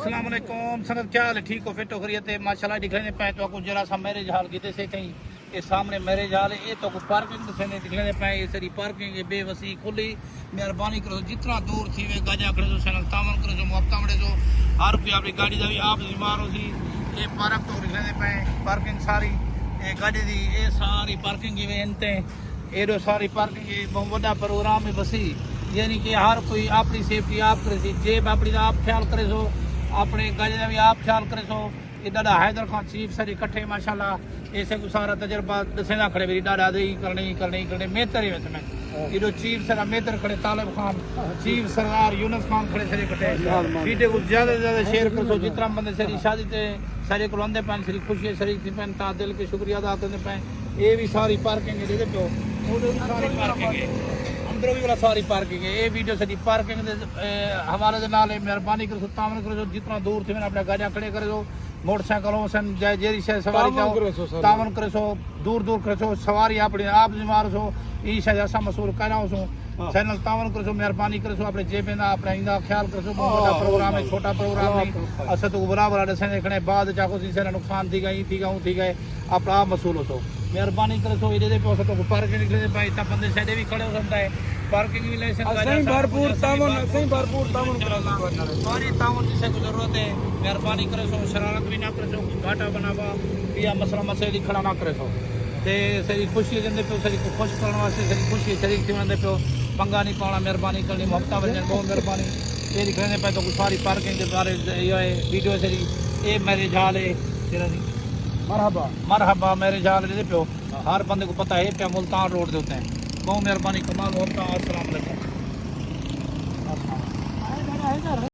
अस्सलाम वालेकुम संगत क्या हाल है? ठीक हो, फिट हो, खैरियत है? माशाल्लाह दिखने पे तो कुछ जरा सा मैरिज हाल किते से कहीं ये सामने मैरिज हाल है। ये तो को पार्किंग से दिखने पे ये सारी पार्किंग है बेवसी खुली। मेहरबानी करो जितना दूर थी वे गाजा खड़े जो सनल तामन करो जो मुफ्ता मड़े जो हर रुपया अपनी गाड़ी का भी आप जिम्मेवार हो सी। ये पार्क तो दिखने पे पार्किंग सारी ये गाड़ी दी ये सारी पार्किंग की वेनते एडो सारी पार्किंग बहुत बड़ा प्रोग्राम है बसी यानी कि हर कोई अपनी सेफ्टी आप करे सी जेब अपनी आप ख्याल करे सो अपने गाड़ी का भी आप ख्याल करे सो। ये डाडा हैदर खान चीफ सर इकट्ठे माशाल्लाह ऐसे को सारा तजर्बा दसेना खड़े मेरी डाडा दे करने मेहतर ही वैसे में ये चीफ सर मेहतर खड़े तालिब खान चीफ सरदार यूनस खान खड़े सर इकट्ठे वीडियो को ज़्यादा से ज़्यादा शेयर कर सो जितना बंदे सरी शादी ते सारे को आंदे पैन सरी खुशी सरी थी पैन ता दिल के शुक्रिया अदा करते पैन। ये भी सारी पार्किंग है पे वो सारी पार्किंग है अंदरों भी वाला सारी पार्किंग है। ये वीडियो सारी पार्किंग के हवाले नाल मेहरबानी करो तामन करो जितना दूर थे मैंने अपना गाड़ियाँ खड़े करे सो मोटरसाइकिलों सन जाए जेरी शह सवारी जाओ तामन करे सो दूर दूर करे सो सवारी अपने आप जिम्मेवार सो ई शायद असा मसूल कराओ सो चैनल तामन करे सो मेहरबानी करे सो अपने जेब ना अपने इंदा ख्याल करे सो बहुत बड़ा प्रोग्राम है छोटा प्रोग्राम नहीं अस तो बराबर दसे देखने बाद चाको सी से नुकसान थी गई अपना आप मसूल हो सो मेहरबानी करे सो इधर पे हो तो पार्किंग निकले पे इतना बंदे साइड भी खड़े हो सकता है पार्किंग भी लाइसेंस सही भरपूर तामन कराना सारी तामन जिसे को जरूरत है मेहरबानी करे सो शरारत भी ना करे सो घाटा बनावा या मसला मसले खड़ा ना करे सो ते सही खुशी जंदे पे सही को खुश करने वास्ते सही खुशी शरीक थी वंदे पे पंगा नहीं पाना मेहरबानी करनी मुफ्ता वजन बहुत मेहरबानी ये दिखने पे तो सारी पार्किंग के बारे ये वीडियो सही ये मैरिज हाल है तेरा दी मरहबा मेरे जाल दे पे हर बंदे को पता है पे मुल्तान रोड देते हैं बहुत मेहरबानी कमाल होता। अस्सलाम वालेकुम।